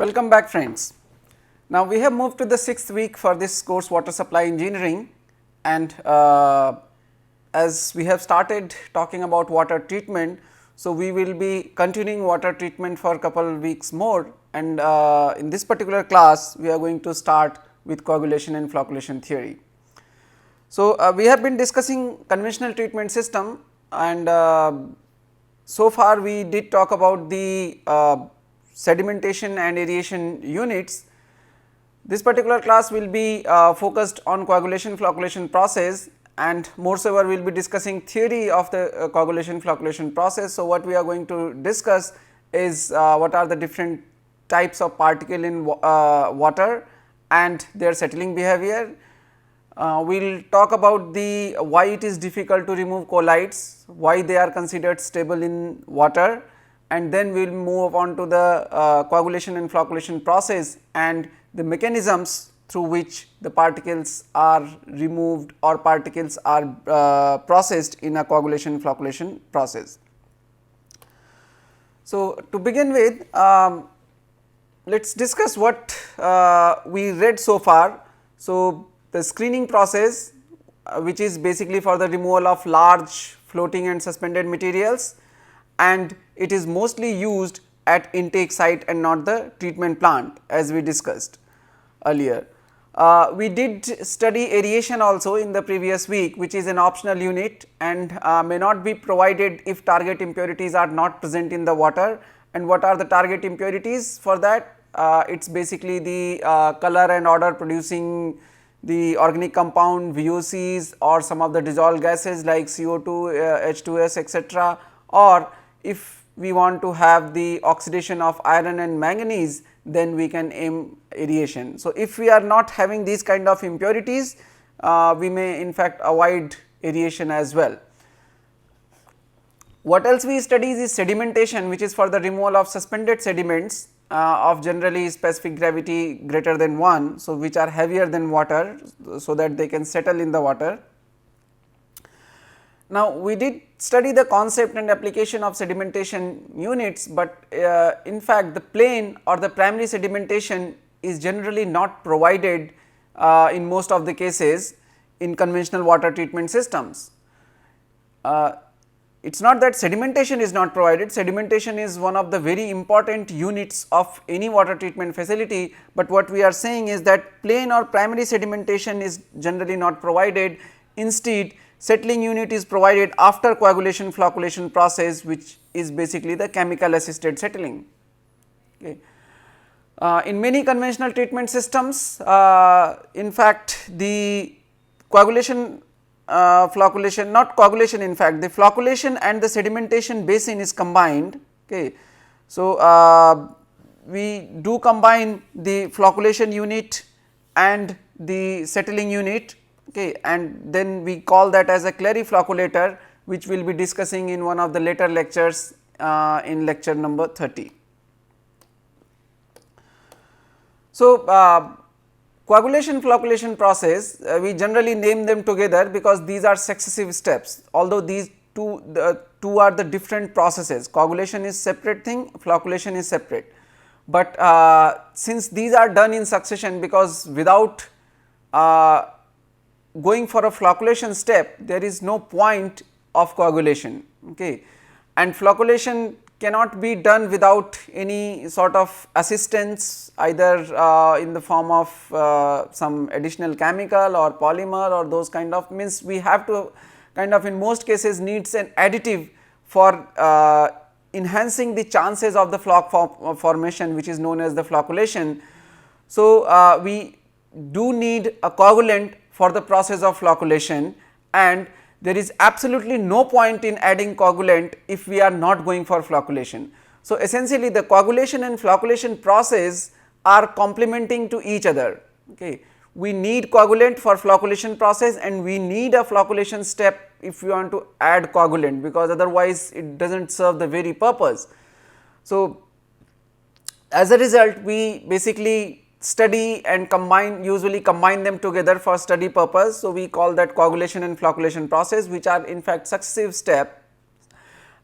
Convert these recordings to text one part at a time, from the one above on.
Welcome back, friends. Now we have moved to the 6th week for this course water supply engineering, and as we have started talking about water treatment, so we will be continuing water treatment for a couple weeks more, and in this particular class we are going to start with coagulation and flocculation theory. So we have been discussing conventional treatment system, and so far we did talk about the sedimentation and aeration units. This particular class will be focused on coagulation flocculation process, and moreover we will be discussing theory of the coagulation flocculation process. So, what we are going to discuss is what are the different types of particle in water and their settling behavior. We will talk about the why it is difficult to remove colloids, why they are considered stable in water, and then we will move on to the coagulation and flocculation process and the mechanisms through which the particles are removed or particles are processed in a coagulation flocculation process. So, to begin with, let us discuss what we read so far. So, the screening process which is basically for the removal of large floating and suspended materials, and it is mostly used at intake site and not the treatment plant, as we discussed earlier. We did study aeration also in the previous week, which is an optional unit and may not be provided if target impurities are not present in the water. And what are the target impurities for that? It is basically the color and odor producing the organic compound VOCs or some of the dissolved gases like CO2, H2S, etc., or if we want to have the oxidation of iron and manganese, then we can aim aeration. So, if we are not having these kind of impurities, we may in fact avoid aeration as well. What else we study is sedimentation, which is for the removal of suspended sediments of generally specific gravity greater than 1. So, which are heavier than water, so that they can settle in the water. Now, we did study the concept and application of sedimentation units, but in fact the plane or the primary sedimentation is generally not provided in most of the cases in conventional water treatment systems. It is not that sedimentation is not provided, sedimentation is one of the very important units of any water treatment facility, but what we are saying is that plane or primary sedimentation is generally not provided. Instead, settling unit is provided after coagulation flocculation process, which is basically the chemical assisted settling. Okay. In many conventional treatment systems, in fact the coagulation flocculation, not coagulation, in fact the flocculation and the sedimentation basin is combined. Okay. So, we do combine the flocculation unit and the settling unit, okay, and then we call that as a clariflocculator, which we will be discussing in one of the later lectures in lecture number 30. So, coagulation flocculation process, we generally name them together because these are successive steps, although these two are the different processes. Coagulation is separate thing, flocculation is separate, but since these are done in succession, because without going for a flocculation step there is no point of coagulation, okay, and flocculation cannot be done without any sort of assistance, either in the form of some additional chemical or polymer or those kind of, means we have to kind of in most cases needs an additive for enhancing the chances of the floc formation, which is known as the flocculation. So, we do need a coagulant for the process of flocculation, and there is absolutely no point in adding coagulant if we are not going for flocculation. So, essentially the coagulation and flocculation process are complementing to each other. Okay. We need coagulant for flocculation process and we need a flocculation step if we want to add coagulant, because otherwise it does not serve the very purpose. So, as a result we basically study and usually combine them together for study purpose. So, we call that coagulation and flocculation process, which are in fact successive step,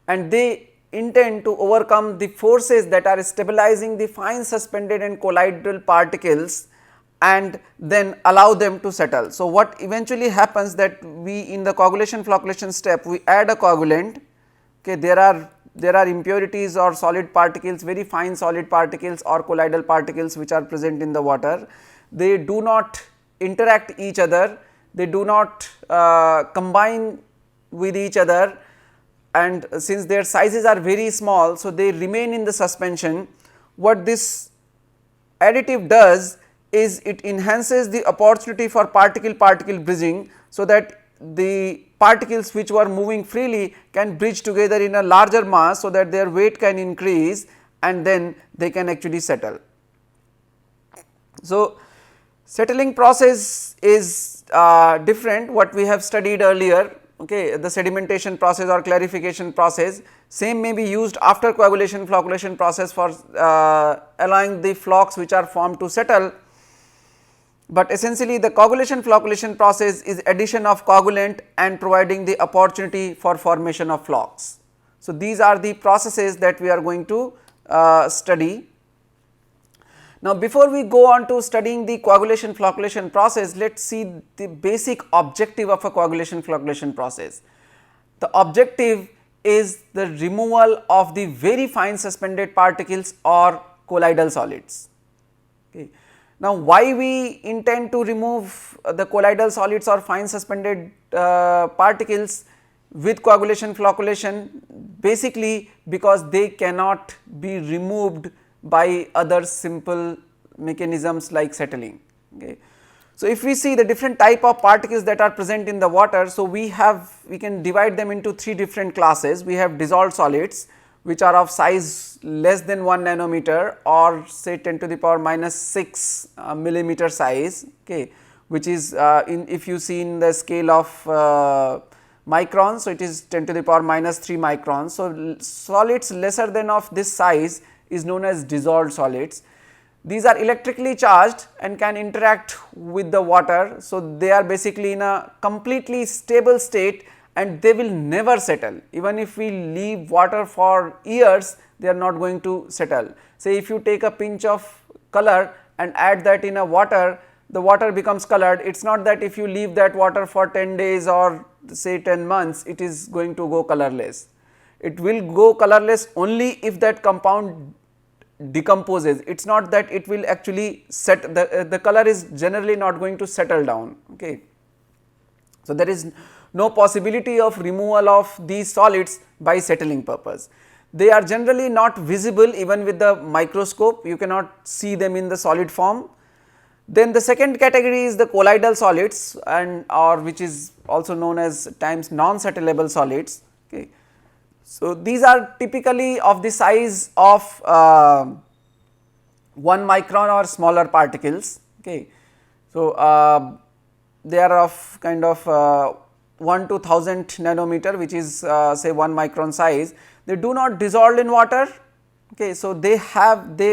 and they intend to overcome the forces that are stabilizing the fine suspended and colloidal particles and then allow them to settle. So, what eventually happens that we in the coagulation flocculation step we add a coagulant. Okay, there are impurities or solid particles, very fine solid particles or colloidal particles which are present in the water. They do not interact each other, they do not combine with each other, and since their sizes are very small, so they remain in the suspension. What this additive does is it enhances the opportunity for particle bridging, so that the particles which were moving freely can bridge together in a larger mass, so that their weight can increase and then they can actually settle. So, settling process is different what we have studied earlier. Okay, the sedimentation process or clarification process, same may be used after coagulation flocculation process for allowing the flocks which are formed to settle, but essentially the coagulation flocculation process is addition of coagulant and providing the opportunity for formation of flocks. So, these are the processes that we are going to study. Now, before we go on to studying the coagulation flocculation process, let us see the basic objective of a coagulation flocculation process. The objective is the removal of the very fine suspended particles or colloidal solids. Okay. Now, why we intend to remove the colloidal solids or fine suspended particles with coagulation flocculation? Basically because they cannot be removed by other simple mechanisms like settling. Okay. So, if we see the different type of particles that are present in the water, so we can divide them into 3 different classes. We have dissolved solids which are of size less than 1 nanometer or say 10 to the power minus 6 millimeter size, okay, which is if you see in the scale of microns, so it is 10 to the power minus 3 microns. So, solids lesser than of this size is known as dissolved solids. These are electrically charged and can interact with the water. So, they are basically in a completely stable state and they will never settle. Even if we leave water for years, they are not going to settle. Say if you take a pinch of color and add that in a water, the water becomes colored. It is not that if you leave that water for 10 days or say 10 months, it is going to go colorless. It will go colorless only if that compound decomposes. It is not that it will actually set, the color is generally not going to settle down. Okay. So, there is no possibility of removal of these solids by settling purpose. They are generally not visible even with the microscope, you cannot see them in the solid form. Then the second category is the colloidal solids and or which is also known as at times non-settleable solids. Okay. So, these are typically of the size of 1 micron or smaller particles. Okay. So, they are of kind of 1 to 1000 nanometer, which is say 1 micron size. They do not dissolve in water. Okay. So, they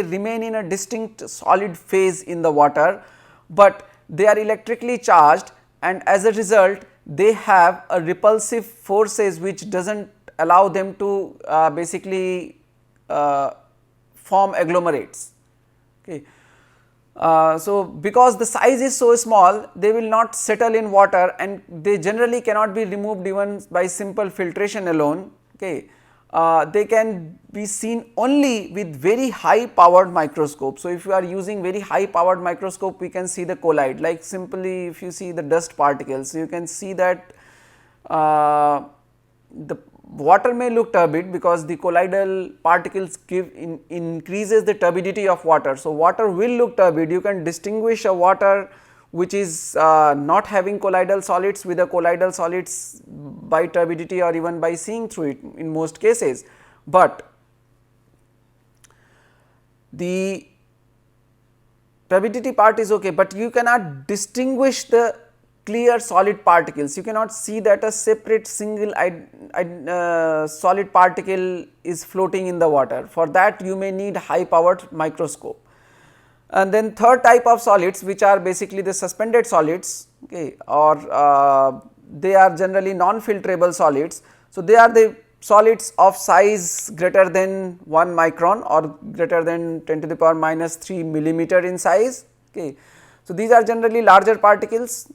remain in a distinct solid phase in the water, but they are electrically charged and as a result they have a repulsive forces which does not allow them to basically form agglomerates. Okay. So, because the size is so small, they will not settle in water and they generally cannot be removed even by simple filtration alone. Okay. They can be seen only with very high powered microscope. So, if you are using very high powered microscope, we can see the colloid, like simply if you see the dust particles, you can see that the water may look turbid because the colloidal particles increases the turbidity of water. So, water will look turbid. You can distinguish a water which is not having colloidal solids with a colloidal solids by turbidity or even by seeing through it in most cases, but the turbidity part is okay, but you cannot distinguish the clear solid particles. You cannot see that a separate single solid particle is floating in the water. For that you may need high powered microscope. And then third type of solids, which are basically the suspended solids, okay, or they are generally non filterable solids. So, they are the solids of size greater than 1 micron or greater than 10 to the power minus 3 millimeter in size. Okay. So, these are generally larger particles,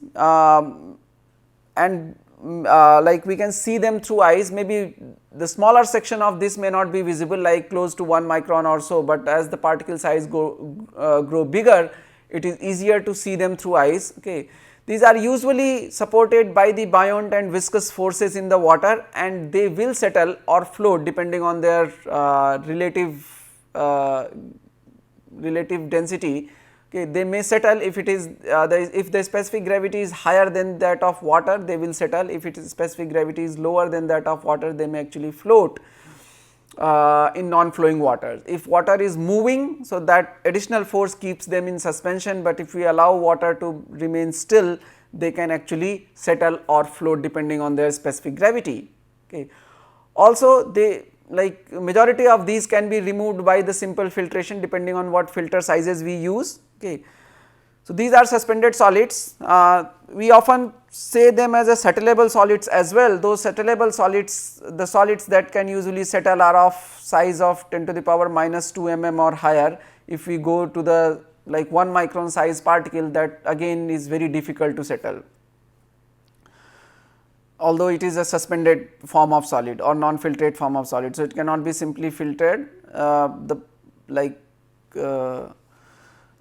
and like we can see them through eyes. Maybe the smaller section of this may not be visible, like close to 1 micron or so, but as the particle size grow bigger, it is easier to see them through eyes. Okay. These are usually supported by the buoyant and viscous forces in the water, and they will settle or float depending on their relative density. Okay, they may settle if it is if the specific gravity is higher than that of water, they will settle. If its specific gravity is lower than that of water, they may actually float in non-flowing water. If water is moving, so that additional force keeps them in suspension, but if we allow water to remain still, they can actually settle or float depending on their specific gravity. Okay. Also, they like majority of these can be removed by the simple filtration depending on what filter sizes we use. Okay. So, these are suspended solids. We often say them as a settleable solids as well. Those settleable solids, the solids that can usually settle are of size of 10 to the power minus 2 mm or higher. If we go to the like 1 micron size particle, that again is very difficult to settle, although it is a suspended form of solid or non-filtrate form of solid. So, it cannot be simply filtered.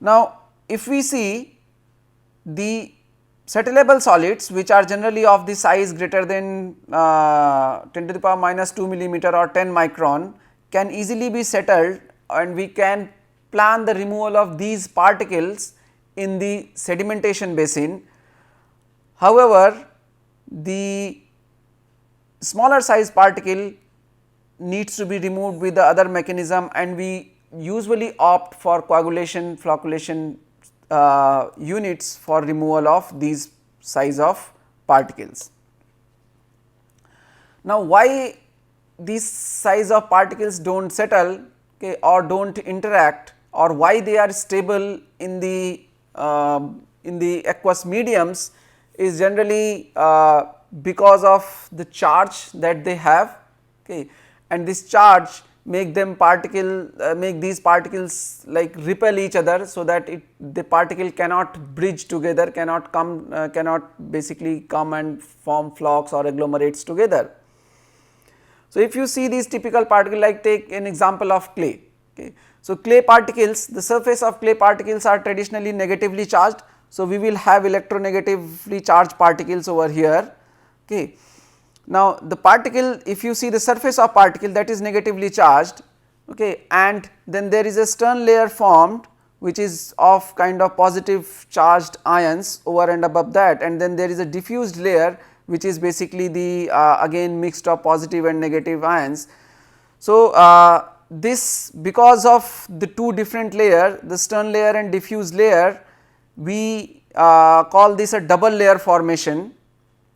Now, if we see the settleable solids, which are generally of the size greater than 10 to the power minus 2 millimeter or 10 micron, can easily be settled, and we can plan the removal of these particles in the sedimentation basin. However, the smaller size particle needs to be removed with the other mechanism, and we usually opt for coagulation, flocculation units for removal of these size of particles. Now, why these size of particles do not settle, okay, or do not interact, or why they are stable in the aqueous mediums, is generally because of the charge that they have, okay, and this charge make them make these particles like repel each other, so that the particle cannot bridge together, cannot basically come and form flocks or agglomerates together. So, if you see these typical particles, like take an example of clay. Okay. So, clay particles, the surface of clay particles are traditionally negatively charged. So, we will have electronegatively charged particles over here. Okay. Now, the particle, if you see the surface of particle, that is negatively charged, okay, and then there is a stern layer formed, which is of kind of positive charged ions over and above that, and then there is a diffused layer, which is basically the again mixed of positive and negative ions. So, this, because of the two different layer, the stern layer and diffuse layer, we call this a double layer formation.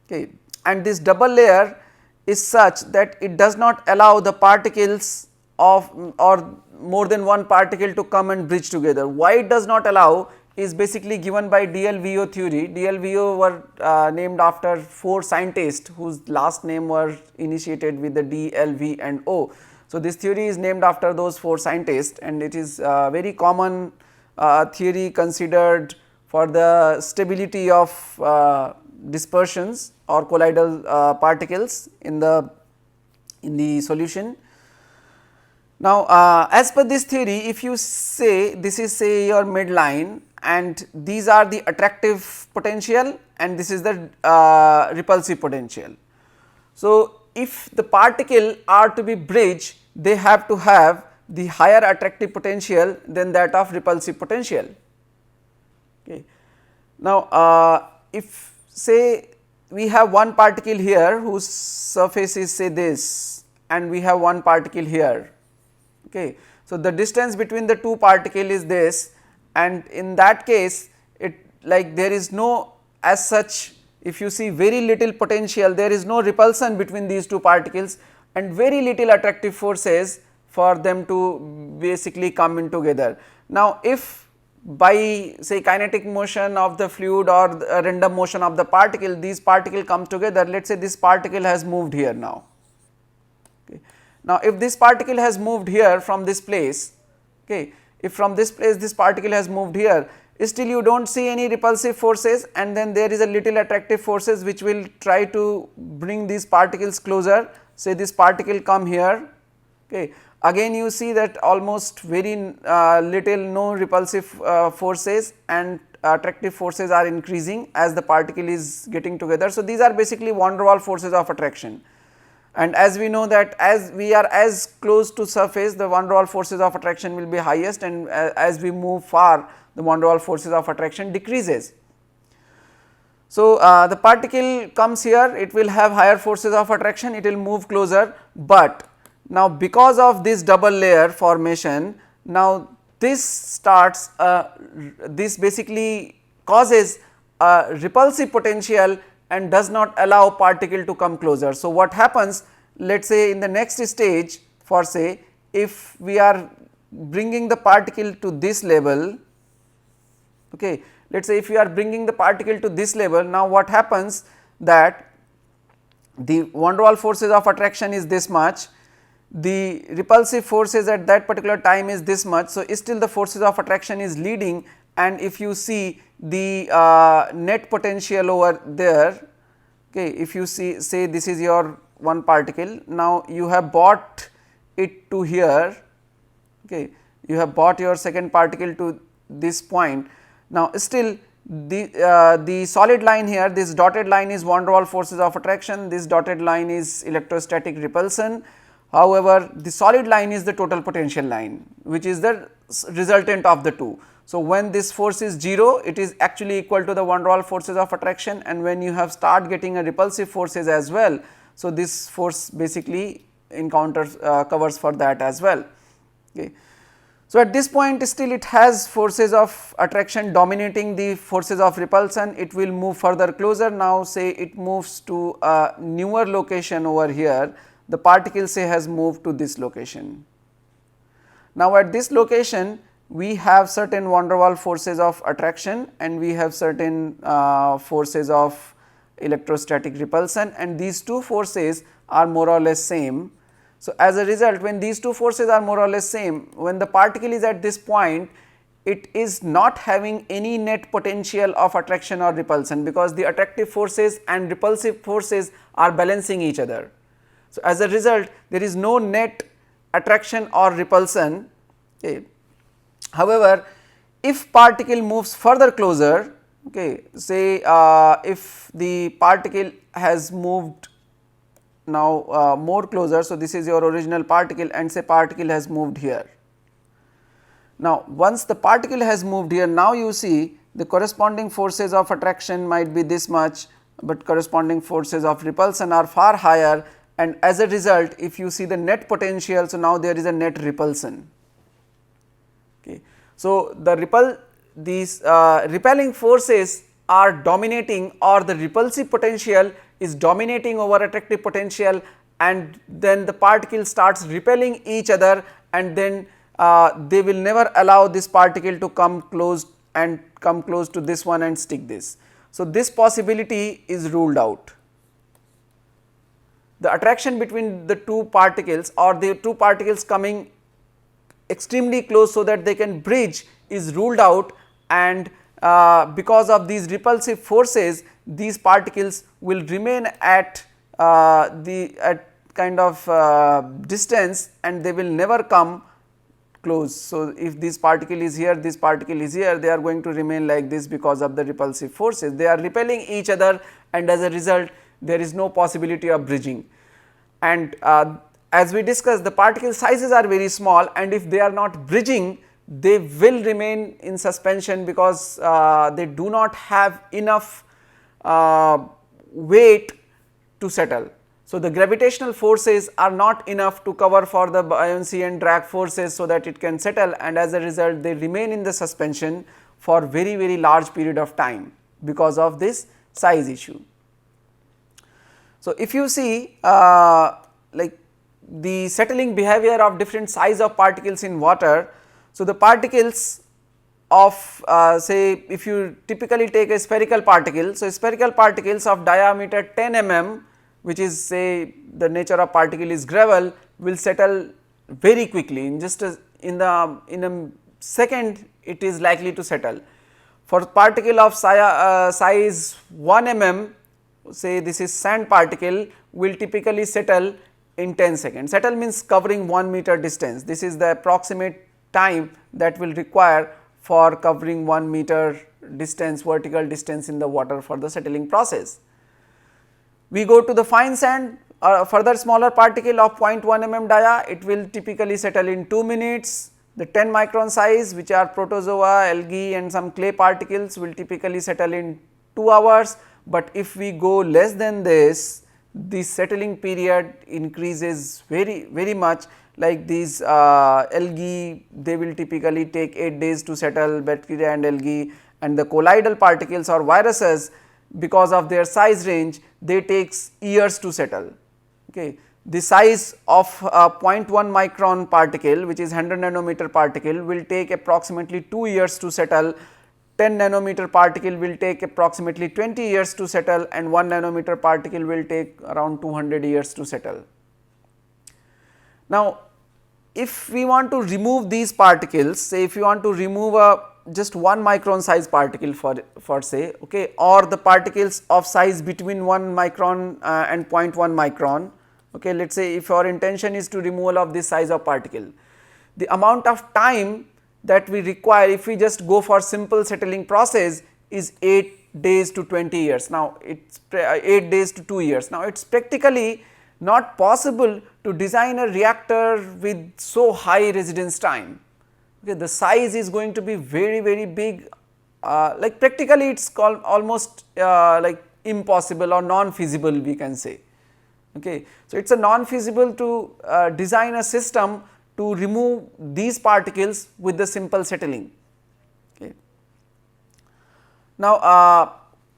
Okay. And this double layer is such that it does not allow the particles of or more than one particle to come and bridge together. Why it does not allow is basically given by DLVO theory. DLVO were named after 4 scientists whose last name were initiated with the D, L, V and O. So, this theory is named after those 4 scientists, and it is very common theory considered for the stability of dispersions or colloidal particles in the solution. Now, as per this theory, if you say this is say your midline, and these are the attractive potential and this is the repulsive potential. So, if the particle are to be bridged, they have to have the higher attractive potential than that of repulsive potential. Okay. Now, if say we have one particle here whose surface is say this, and we have one particle here. Okay. So, the distance between the two particle is this, and in that case it like there is no as such, if you see very little potential, there is no repulsion between these two particles and very little attractive forces for them to basically come in together. Now, if by say kinetic motion of the fluid or the random motion of the particle, these particle come together, let us say this particle has moved here now. Now, if this particle has moved here from this place, okay, if from this place this particle has moved here, still you do not see any repulsive forces, and then there is a little attractive forces which will try to bring these particles closer. Say this particle come here, okay. Again you see that almost very little no repulsive forces, and attractive forces are increasing as the particle is getting together. So, these are basically van der Waals forces of attraction, and as we know that as we are as close to surface, the van der Waals forces of attraction will be highest, and as we move far, the van der Waals forces of attraction decreases. So, the particle comes here, it will have higher forces of attraction, it will move closer, but now because of this double layer formation, now this starts this basically causes a repulsive potential and does not allow particle to come closer. So, what happens, let us say in the next stage, for say if we are bringing the particle to this level, okay, let us say if we are bringing the particle to this level, now what happens that the van der Waals forces of attraction is this much, the repulsive forces at that particular time is this much. So, still the forces of attraction is leading, and if you see the net potential over there, okay, if you see, say this is your one particle, now you have brought it to here, okay, you have brought your second particle to this point. Now, still the solid line here, this dotted line is van der Waals forces of attraction, this dotted line is electrostatic repulsion. However, the solid line is the total potential line, which is the resultant of the two. So, when this force is 0, it is actually equal to the van der Waals forces of attraction, and when you have start getting a repulsive forces as well, so this force basically encounters covers for that as well. Okay. So, at this point still it has forces of attraction dominating the forces of repulsion, it will move further closer. Now, say it moves to a newer location over here, the particle say has moved to this location. Now, at this location we have certain van der Waals forces of attraction, and we have certain forces of electrostatic repulsion, and these two forces are more or less same. So, as a result, when these two forces are more or less same, when the particle is at this point, it is not having any net potential of attraction or repulsion, because the attractive forces and repulsive forces are balancing each other. So, as a result, there is no net attraction or repulsion. Okay. However, if particle moves further closer, okay, say if the particle has moved now more closer, so this is your original particle, and say particle has moved here. Now, once the particle has moved here, now you see the corresponding forces of attraction might be this much, but corresponding forces of repulsion are far higher, and as a result if you see the net potential, so now there is a net repulsion. Okay. So, these repelling forces are dominating, or the repulsive potential is dominating over attractive potential, and then the particle starts repelling each other, and then they will never allow this particle to come close to this one and stick this. So, this possibility is ruled out. The attraction between the two particles, or the two particles coming extremely close so that they can bridge, is ruled out, and because of these repulsive forces, these particles will remain at kind of distance, and they will never come close. So, if this particle is here, this particle is here, they are going to remain like this because of the repulsive forces. They are repelling each other, and as a result there is no possibility of bridging. And as we discussed, the particle sizes are very small, and if they are not bridging, they will remain in suspension, because they do not have enough weight to settle. So, the gravitational forces are not enough to cover for the buoyancy and drag forces, so that it can settle, and as a result they remain in the suspension for very large period of time because of this size issue. So, if you see like the settling behavior of different size of particles in water, so the particles of say if you typically take a spherical particle, so spherical particles of diameter 10 mm, which is say the nature of particle is gravel, will settle very quickly in just in a second it is likely to settle. For particle of size 1 mm, say this is sand particle, will typically settle in 10 seconds. Settle means covering 1 meter distance. This is the approximate time that will require for covering 1 meter distance, vertical distance in the water for the settling process. We go to the fine sand, further smaller particle of 0.1 mm dia, it will typically settle in 2 minutes. The 10 micron size, which are protozoa, algae and some clay particles, will typically settle in 2 hours, but if we go less than this, the settling period increases very much. Like these algae, they will typically take 8 days to settle, bacteria and algae, and the colloidal particles or viruses, because of their size range, they takes years to settle. Okay. The size of a 0.1 micron particle, which is 100 nanometer particle, will take approximately 2 years to settle. 10 nanometer particle will take approximately 20 years to settle, and 1 nanometer particle will take around 200 years to settle. Now, if we want to remove these particles, say if you want to remove a just 1 micron size particle for say, okay, or the particles of size between 1 micron and 0.1 micron, okay, let us say if our intention is to removal of this size of particle, the amount of time that we require if we just go for simple settling process is 8 days to 20 years. Now, it is 8 days to 2 years. Now, it is practically not possible to design a reactor with so high residence time. Okay, the size is going to be very big, like practically it is called almost like impossible or non-feasible, we can say. Okay. So, it is a non-feasible to design a system to remove these particles with the simple settling. Okay. Now,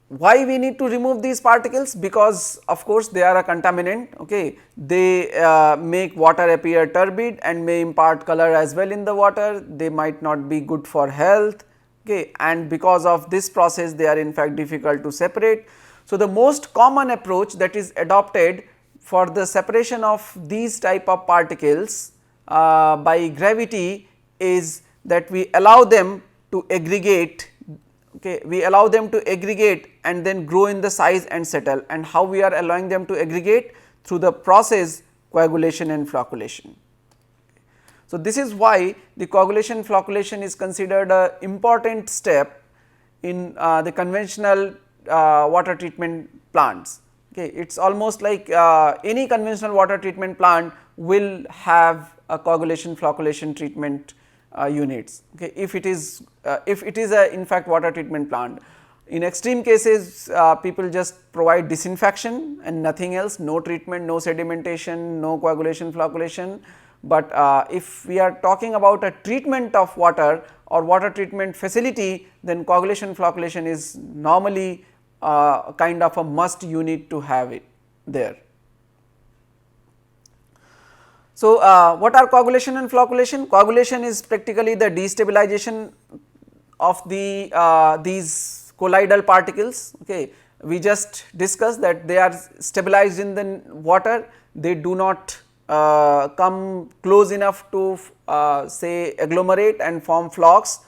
why we need to remove these particles? Because of course, they are a contaminant, okay. They make water appear turbid and may impart color as well in the water. They might not be good for health, okay, and because of this process they are in fact difficult to separate. So, the most common approach that is adopted for the separation of these type of particles by gravity is that we allow them to aggregate. Okay, we allow them to aggregate and then grow in the size and settle, and how we are allowing them to aggregate? Through the process coagulation and flocculation. So, this is why the coagulation flocculation is considered a important step in the conventional water treatment plants. Okay, it is almost like any conventional water treatment plant will have a coagulation flocculation treatment units. Okay, if it is a in fact water treatment plant. In extreme cases, people just provide disinfection and nothing else, no treatment, no sedimentation, no coagulation flocculation. But if we are talking about a treatment of water or water treatment facility, then coagulation flocculation is normally kind of a must unit to have it there. So, what are coagulation and flocculation? Coagulation is practically the destabilization of the these colloidal particles. Okay. We just discussed that they are stabilized in the water, they do not come close enough to say agglomerate and form flocks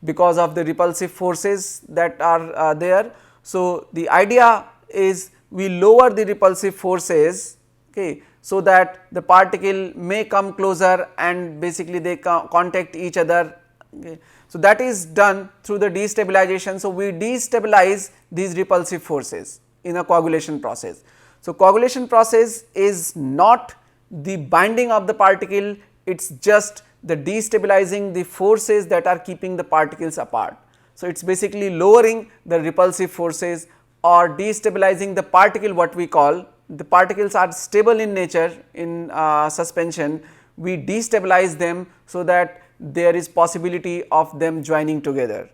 because of the repulsive forces that are there. So, the idea is we lower the repulsive forces, okay, so that the particle may come closer and basically they contact each other. Okay. So, that is done through the destabilization. So, we destabilize these repulsive forces in a coagulation process. So, coagulation process is not the binding of the particle, it is just the destabilizing the forces that are keeping the particles apart. So, it is basically lowering the repulsive forces or destabilizing the particle, what we call the particles are stable in nature in suspension, we destabilize them so that there is possibility of them joining together.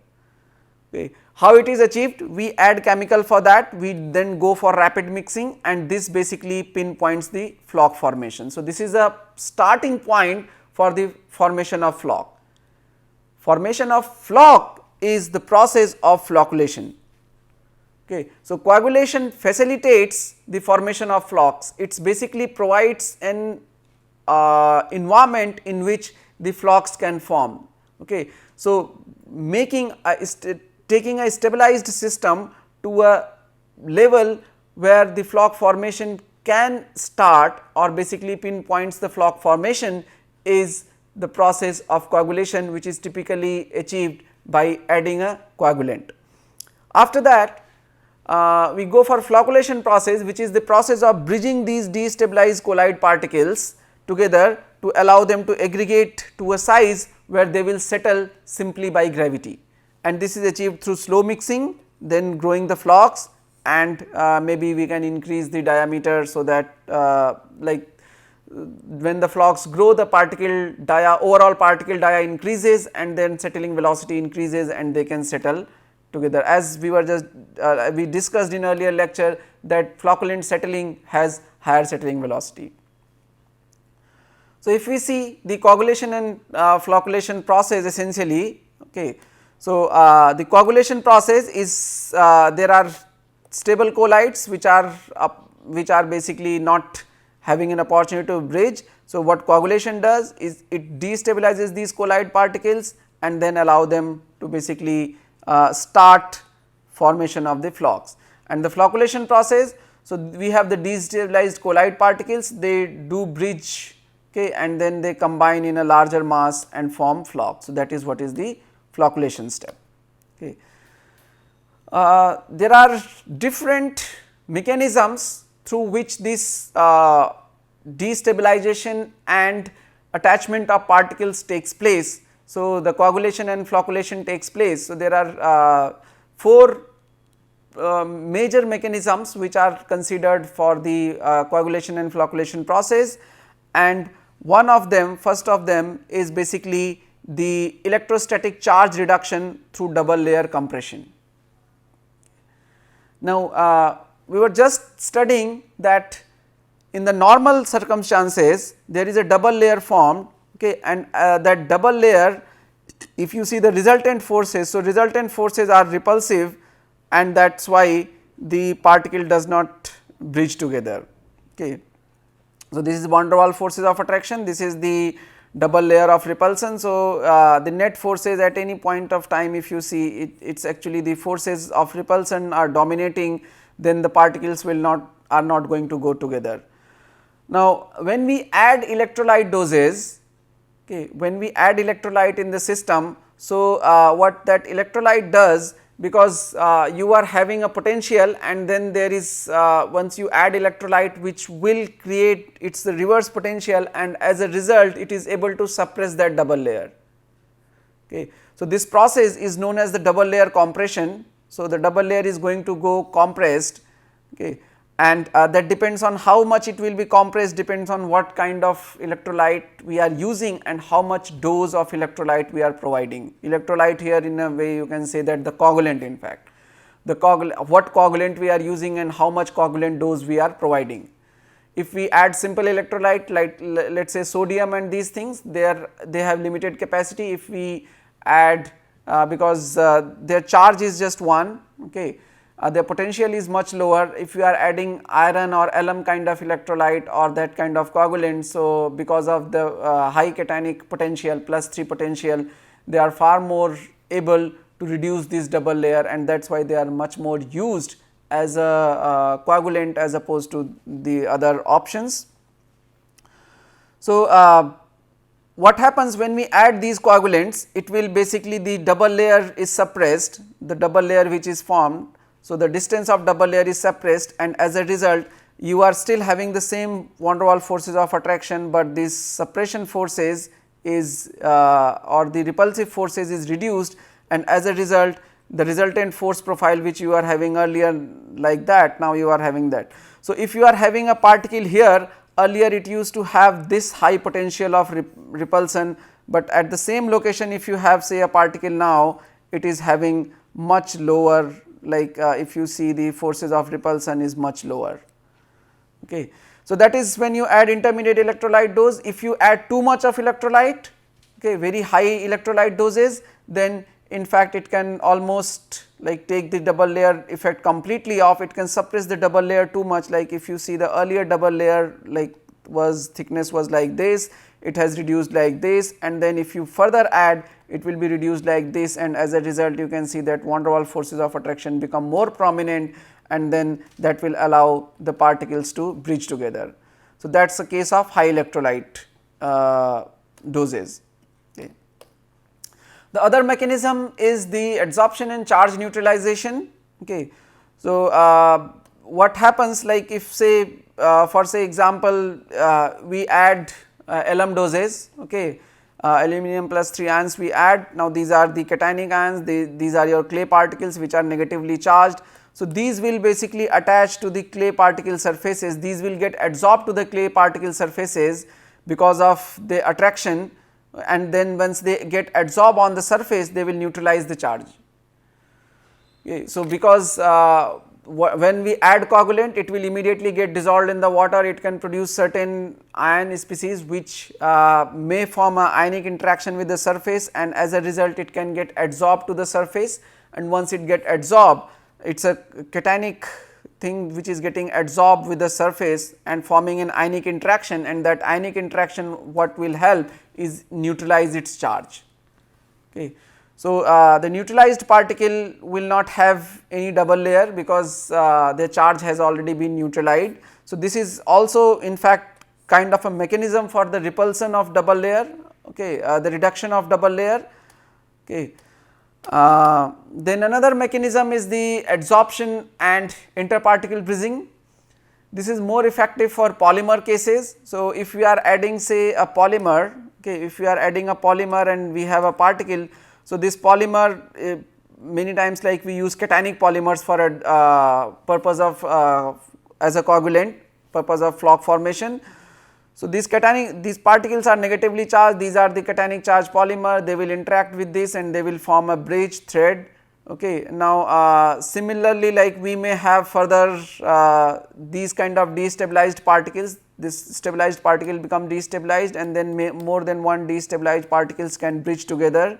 Okay. How it is achieved? We add chemical for that, we then go for rapid mixing, and this basically pinpoints the flock formation. So, this is a starting point for the formation of flock. Formation of flock is the process of flocculation. Okay. So, coagulation facilitates the formation of flocks, it basically provides an environment in which the flocks can form. Okay. So, taking a stabilized system to a level where the flock formation can start or basically pinpoints the flock formation is the process of coagulation, which is typically achieved by adding a coagulant. After that, we go for flocculation process, which is the process of bridging these destabilized colloid particles together to allow them to aggregate to a size where they will settle simply by gravity, and this is achieved through slow mixing, then growing the flocks, and maybe we can increase the diameter, so that like when the flocks grow, the overall particle dia increases, and then settling velocity increases and they can settle together. As we were just we discussed in earlier lecture that flocculant settling has higher settling velocity. So, if we see the coagulation and flocculation process essentially, okay. So, the coagulation process is there are stable colloids which are basically not having an opportunity to bridge. So, what coagulation does is it destabilizes these colloid particles and then allow them to basically start formation of the flocks. And the flocculation process, so we have the destabilized colloid particles, they do bridge, okay, and then they combine in a larger mass and form flocks. So, that is what is the flocculation step. Okay. There are different mechanisms through which this destabilization and attachment of particles takes place. So, the coagulation and flocculation takes place. So, there are 4 major mechanisms which are considered for the coagulation and flocculation process, and one of them, first of them is basically the electrostatic charge reduction through double layer compression. Now, we were just studying that in the normal circumstances there is a double layer formed, okay, and that double layer, if you see the resultant forces, so resultant forces are repulsive, and that is why the particle does not bridge together. Okay. So, this is van der Waals forces of attraction, this is the double layer of repulsion. So, the net forces at any point of time, if you see it is actually the forces of repulsion are dominating, then the particles are not going to go together. Now, when we add electrolyte doses, okay, when we add electrolyte in the system, so what that electrolyte does, because you are having a potential and then there is once you add electrolyte which will create its the reverse potential, and as a result it is able to suppress that double layer. Okay. So, this process is known as the double layer compression. So, the double layer is going to go compressed, okay, and that depends on how much it will be compressed, depends on what kind of electrolyte we are using and how much dose of electrolyte we are providing. Electrolyte here in a way you can say that the coagulant, in fact, what coagulant we are using and how much coagulant dose we are providing. If we add simple electrolyte like let us say sodium and these things, they have limited capacity. If we add because their charge is just 1, okay, their potential is much lower. If you are adding iron or alum kind of electrolyte or that kind of coagulant, so because of the high cationic potential +3 potential, they are far more able to reduce this double layer, and that is why they are much more used as a coagulant as opposed to the other options. So, what happens when we add these coagulants, it will basically the double layer is suppressed, the double layer which is formed. So, the distance of double layer is suppressed, and as a result you are still having the same van der Waals forces of attraction, but this suppression forces is or the repulsive forces is reduced, and as a result the resultant force profile which you are having earlier like that, now you are having that. So, if you are having a particle here, earlier it used to have this high potential of repulsion, but at the same location if you have say a particle now, it is having much lower, like if you see the forces of repulsion is much lower. Okay. So, that is when you add intermediate electrolyte dose. If you add too much of electrolyte, okay, very high electrolyte doses, then in fact it can almost like take the double layer effect completely off, it can suppress the double layer too much. Like if you see the earlier double layer, like thickness was like this, it has reduced like this, and then if you further add, it will be reduced like this, and as a result you can see that van der Waals forces of attraction become more prominent, and then that will allow the particles to bridge together. So, that is a case of high electrolyte doses. Okay. The other mechanism is the adsorption and charge neutralization. Okay. So, what happens, like if say for say example we add alum doses, okay, aluminum plus 3 ions we add. Now, these are the cationic ions, these are your clay particles which are negatively charged. So, these will basically attach to the clay particle surfaces, these will get adsorbed to the clay particle surfaces because of the attraction, and then once they get adsorbed on the surface, they will neutralize the charge. Okay. So, because when we add coagulant, it will immediately get dissolved in the water, it can produce certain ion species which may form a ionic interaction with the surface, and as a result it can get adsorbed to the surface, and once it get adsorbed, it is a cationic thing which is getting adsorbed with the surface and forming an ionic interaction, and that ionic interaction what will help is neutralize its charge. Okay. So, the neutralized particle will not have any double layer because the charge has already been neutralized. So, this is also in fact kind of a mechanism for the repulsion of double layer, okay, the reduction of double layer. Okay. Then another mechanism is the adsorption and interparticle bridging. This is more effective for polymer cases. So, if we are adding say a polymer, okay, if we are adding a polymer and we have a particle, so this polymer many times like we use cationic polymers for a purpose of as a coagulant, purpose of flock formation. So, these particles are negatively charged, these are the cationic charged polymer, they will interact with this and they will form a bridge thread. Okay. Now, similarly like we may have further these kind of destabilized particles, this stabilized particle become destabilized, and then more than one destabilized particles can bridge together.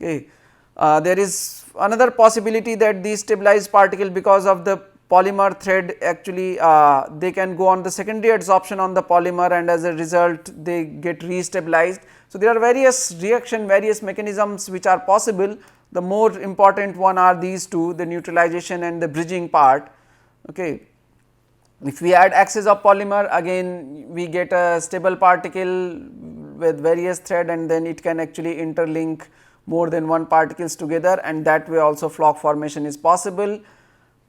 Okay. There is another possibility that these stabilized particle, because of the polymer thread actually they can go on the secondary adsorption on the polymer, and as a result they get restabilized. So, there are various various mechanisms which are possible. The more important one are these two, the neutralization and the bridging part. Okay. If we add excess of polymer, again we get a stable particle with various thread, and then it can actually interlink more than one particles together, and that way also flock formation is possible.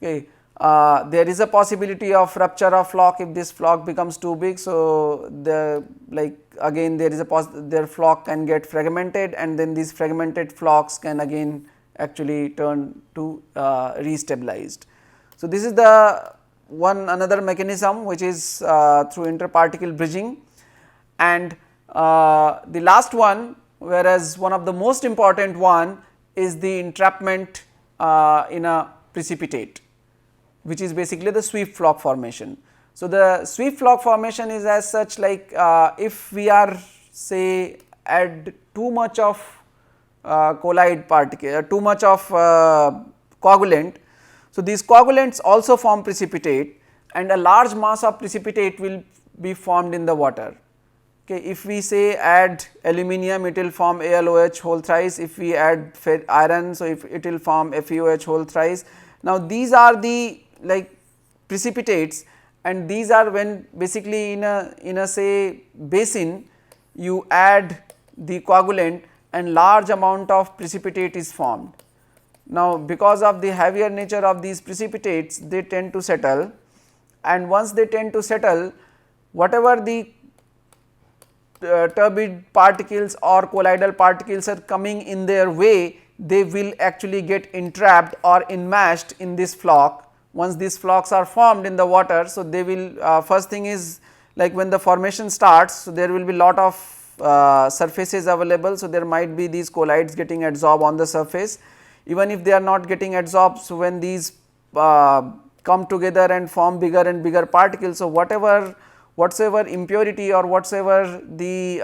Okay. There is a possibility of rupture of flock if this flock becomes too big. So, again there is their flock can get fragmented, and then these fragmented flocks can again actually turn to restabilized. So, this is the another mechanism which is through interparticle bridging, and the last one, whereas one of the most important one is the entrapment in a precipitate, which is basically the sweep flock formation. So, the sweep flock formation is as such like if we are say add too much of colloid particle, too much of coagulant. So, these coagulants also form precipitate, and a large mass of precipitate will be formed in the water. Okay. If we say add aluminium, it will form AlOH whole thrice. If we add iron, so if it will form FeOH whole thrice. Now, these are the like precipitates, and these are when basically in a say basin you add the coagulant and large amount of precipitate is formed. Now, because of the heavier nature of these precipitates, they tend to settle, and once they tend to settle, whatever the turbid particles or colloidal particles are coming in their way, they will actually get entrapped or enmeshed in this flock. Once these flocks are formed in the water, so they will first thing is like when the formation starts, so there will be lot of surfaces available. So, there might be these colloids getting adsorbed on the surface. Even if they are not getting adsorbed, so when these come together and form bigger and bigger particles, so whatsoever impurity or whatsoever the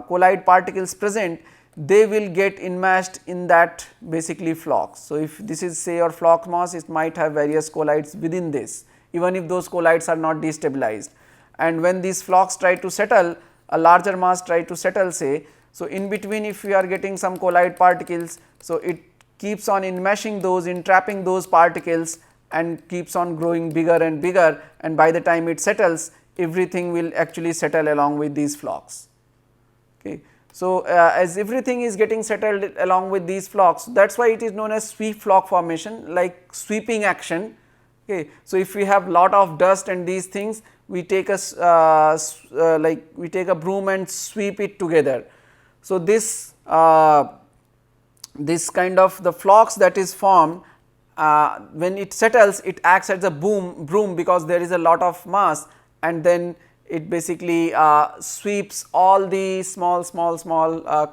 colloid particles present, they will get enmeshed in that basically flocks. So, if this is say your flock mass, it might have various colloids within this, even if those colloids are not destabilized, and when these flocks try to settle, a larger mass try to settle say. So, in between if we are getting some colloid particles, so it keeps on enmeshing those, entrapping those particles and keeps on growing bigger and bigger, and by the time it settles, everything will actually settle along with these flocks. Okay. So, as everything is getting settled along with these flocks, that is why it is known as sweep flock formation, like sweeping action. Okay. So, if we have lot of dust and these things, we take a like we take a broom and sweep it together. So, this this kind of the flocks that is formed, when it settles, it acts as a broom because there is a lot of mass, and then it basically sweeps all the small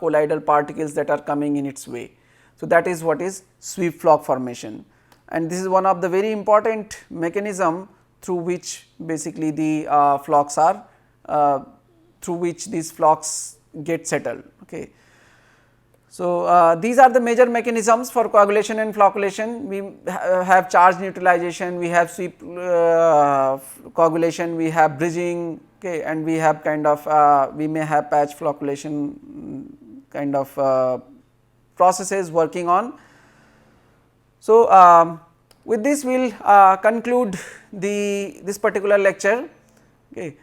colloidal particles that are coming in its way. So, that is what is sweep flock formation, and this is one of the very important mechanism through which basically the flocks are through which these flocks get settled. Okay. So, these are the major mechanisms for coagulation and flocculation. We have charge neutralization, we have sweep coagulation, we have bridging, okay, and we have kind of we may have patch flocculation kind of processes working on. So, with this we will conclude this particular lecture. Okay.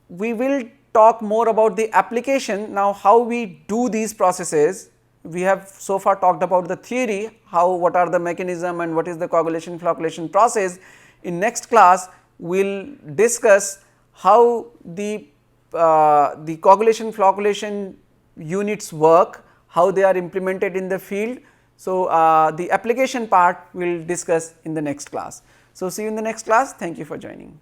We will talk more about the application. Now, how we do these processes, we have so far talked about the theory, how what are the mechanism and what is the coagulation flocculation process. In next class, we will discuss how the coagulation flocculation units work, how they are implemented in the field. So, the application part we will discuss in the next class. So, see you in the next class. Thank you for joining.